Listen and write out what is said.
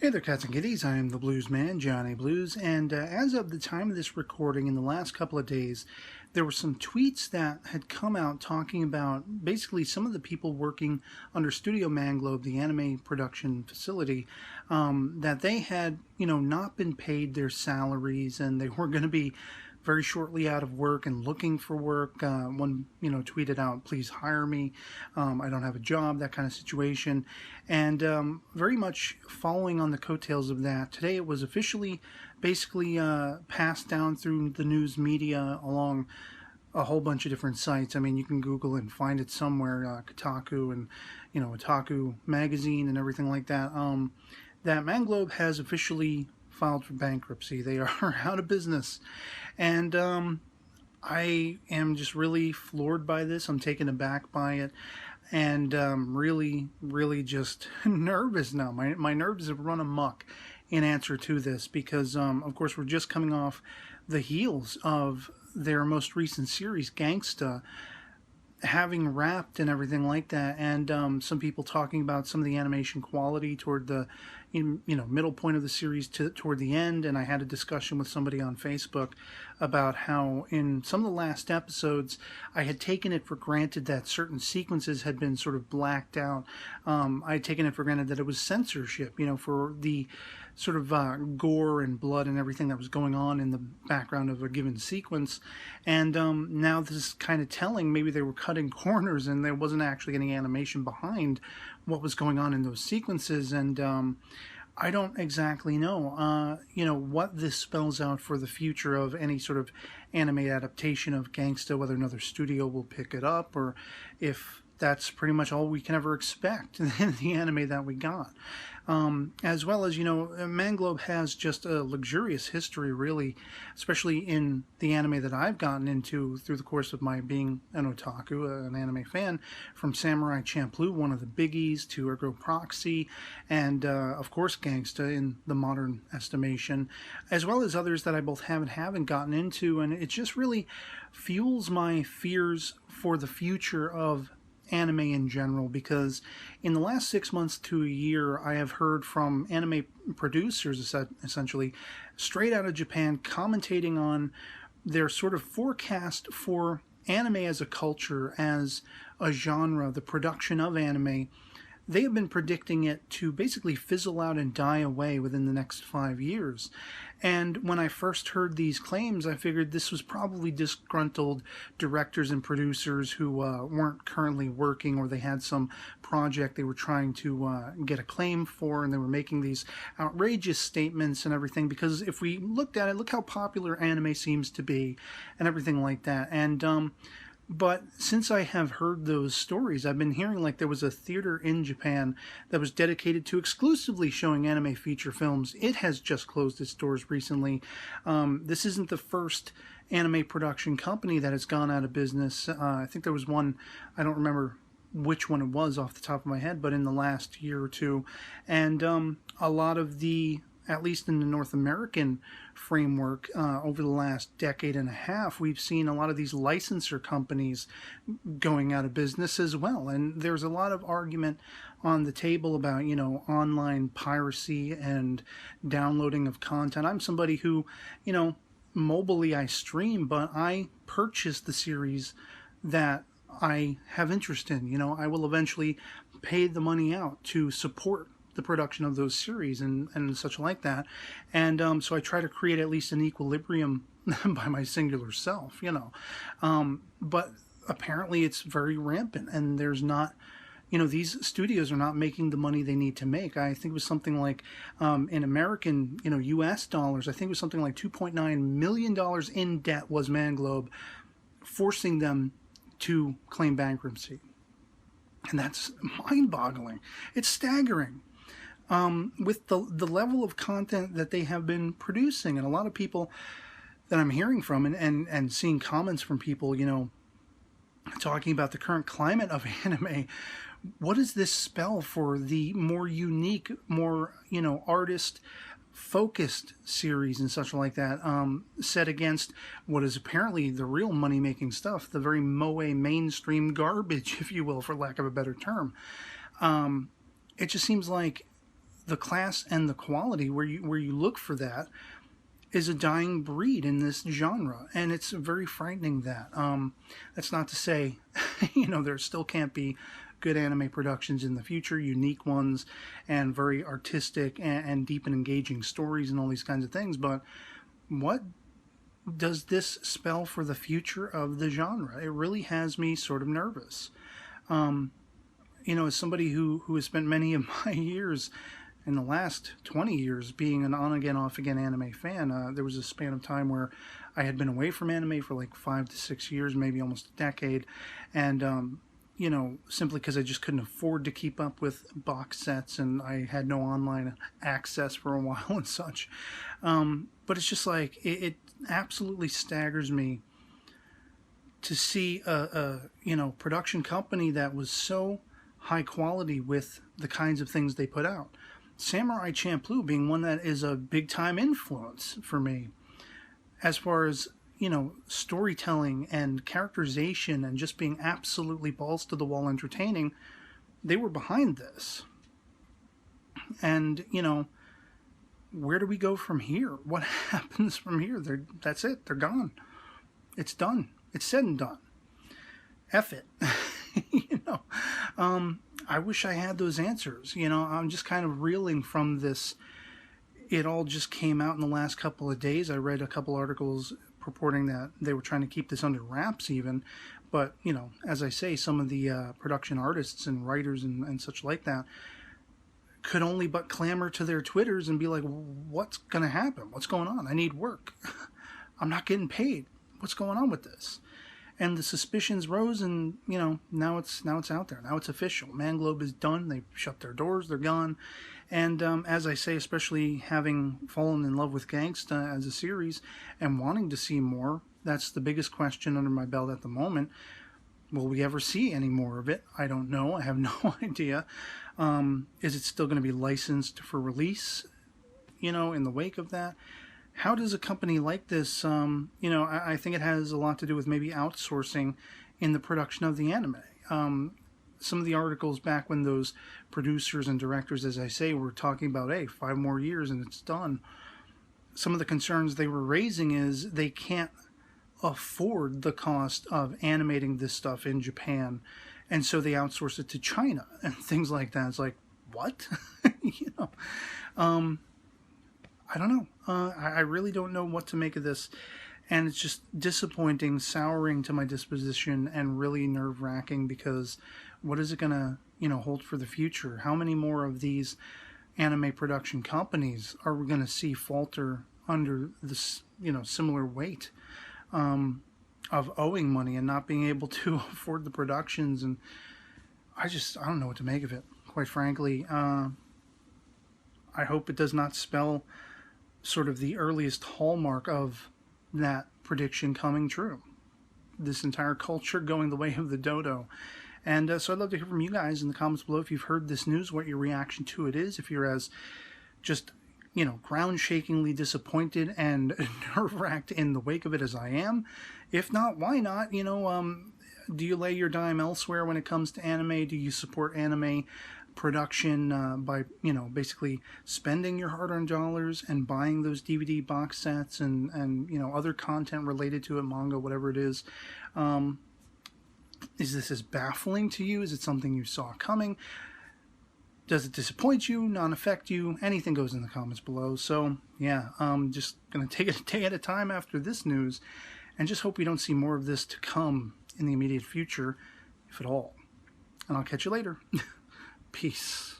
Hey there, cats and kitties. I am the Blues Man, Johnny Blues, and as of the time of this recording, in the last couple of days, there were some tweets that had come out talking about basically some of the people working under Studio Manglobe, the anime production facility, that they had, not been paid their salaries, and they were going to be very shortly out of work and looking for work. One, tweeted out, "Please hire me. I don't have a job," that kind of situation. And very much following on the coattails of that, today it was officially basically passed down through the news media along a whole bunch of different sites. I mean, you can Google and find it somewhere, Kotaku and, Otaku magazine and everything like that, that Manglobe has officially filed for bankruptcy. They are out of business. And I am just really floored by this. I'm taken aback by it. And really, really just nervous now. My nerves have run amok in answer to this because, of course, we're just coming off the heels of their most recent series, Gangsta, having wrapped and everything like that, and some people talking about some of the animation quality toward the middle point of the series toward the end. And I had a discussion with somebody on Facebook about how in some of the last episodes I had taken it for granted that certain sequences had been sort of blacked out. I had taken it for granted that it was censorship, for the sort of gore and blood and everything that was going on in the background of a given sequence. And now this is kind of telling. Maybe they were cutting corners and there wasn't actually any animation behind what was going on in those sequences. And I don't exactly know, what this spells out for the future of any sort of anime adaptation of Gangsta, whether another studio will pick it up or if that's pretty much all we can ever expect in the anime that we got. As well as, Manglobe has just a luxurious history, really, especially in the anime that I've gotten into through the course of my being an otaku, an anime fan, from Samurai Champloo, one of the biggies, to Ergo Proxy, and, of course, Gangsta in the modern estimation, as well as others that I both have and haven't gotten into, and it just really fuels my fears for the future of anime in general, because in the last 6 months to a year I have heard from anime producers essentially straight out of Japan commentating on their sort of forecast for anime as a culture, as a genre, the production of anime. They have been predicting it to basically fizzle out and die away within the next 5 years. And when I first heard these claims, I figured this was probably disgruntled directors and producers who weren't currently working, or they had some project they were trying to get acclaim for, and they were making these outrageous statements and everything. Because if we looked at it, look how popular anime seems to be and everything like that. And but since I have heard those stories, I've been hearing like there was a theater in Japan that was dedicated to exclusively showing anime feature films. It has just closed its doors recently. This isn't the first anime production company that has gone out of business. I think there was one, I don't remember which one it was off the top of my head, but in the last year or two. And a lot of the, at least in the North American framework, over the last decade and a half, we've seen a lot of these licensor companies going out of business as well. And there's a lot of argument on the table about, online piracy and downloading of content. I'm somebody who, mobily I stream, but I purchase the series that I have interest in. I will eventually pay the money out to support the production of those series and such like that. And so I try to create at least an equilibrium by my singular self, but apparently it's very rampant, and there's not, these studios are not making the money they need to make. I think it was something like, in American, US dollars, I think it was something like $2.9 million in debt was Manglobe, forcing them to claim bankruptcy. And that's mind-boggling. It's staggering. With the level of content that they have been producing. And a lot of people that I'm hearing from and seeing comments from people, talking about the current climate of anime. What does this spell for the more unique, more, artist focused series and such like that, set against what is apparently the real money-making stuff, the very moe mainstream garbage, if you will, for lack of a better term. It just seems like the class and the quality where you look for that is a dying breed in this genre, and it's very frightening that. That's not to say, there still can't be good anime productions in the future, unique ones, and very artistic and deep and engaging stories and all these kinds of things, but what does this spell for the future of the genre? It really has me sort of nervous. As somebody who has spent many of my years in the last 20 years being an on-again, off-again anime fan, there was a span of time where I had been away from anime for like 5 to 6 years, maybe almost a decade, and simply because I just couldn't afford to keep up with box sets, and I had no online access for a while and such. But it's just like, it absolutely staggers me to see a production company that was so high quality with the kinds of things they put out. Samurai Champloo being one that is a big time influence for me as far as storytelling and characterization and just being absolutely balls to the wall entertaining. They were behind this, and where do we go from here? What happens from here? That's it. They're gone. It's done. It's said and done. F it. I wish I had those answers. I'm just kind of reeling from this. It all just came out in the last couple of days. I read a couple articles purporting that they were trying to keep this under wraps even. But, as I say, some of the production artists and writers and such like that could only but clamor to their Twitters and be like, what's going to happen? What's going on? I need work. I'm not getting paid. What's going on with this? And the suspicions rose, and now it's out there. Now it's official. Manglobe is done. They've shut their doors. They're gone. And as I say, especially having fallen in love with Gangsta as a series and wanting to see more, that's the biggest question under my belt at the moment. Will we ever see any more of it? I don't know. I have no idea. Is it still going to be licensed for release? In the wake of that. How does a company like this, I think it has a lot to do with maybe outsourcing in the production of the anime. Some of the articles back when those producers and directors, as I say, were talking about, hey, 5 more years and it's done. Some of the concerns they were raising is they can't afford the cost of animating this stuff in Japan. And so they outsource it to China and things like that. It's like, what? I don't know. I really don't know what to make of this. And it's just disappointing, souring to my disposition, and really nerve-wracking because what is it going to, hold for the future? How many more of these anime production companies are we going to see falter under this, similar weight of owing money and not being able to afford the productions? And I don't know what to make of it, quite frankly. I hope it does not spell sort of the earliest hallmark of that prediction coming true. This entire culture going the way of the dodo. And so I'd love to hear from you guys in the comments below if you've heard this news, what your reaction to it is, if you're as just, ground-shakingly disappointed and nerve-wracked in the wake of it as I am. If not, why not? Do you lay your dime elsewhere when it comes to anime? Do you support anime production by basically spending your hard-earned dollars and buying those DVD box sets and other content related to it, manga, whatever it is? Is this as baffling to you? Is it something you saw coming? Does it disappoint you, not affect you? Anything goes in the comments below. So yeah, I'm just gonna take it a day at a time after this news and just hope we don't see more of this to come in the immediate future, if at all. And I'll catch you later. Peace.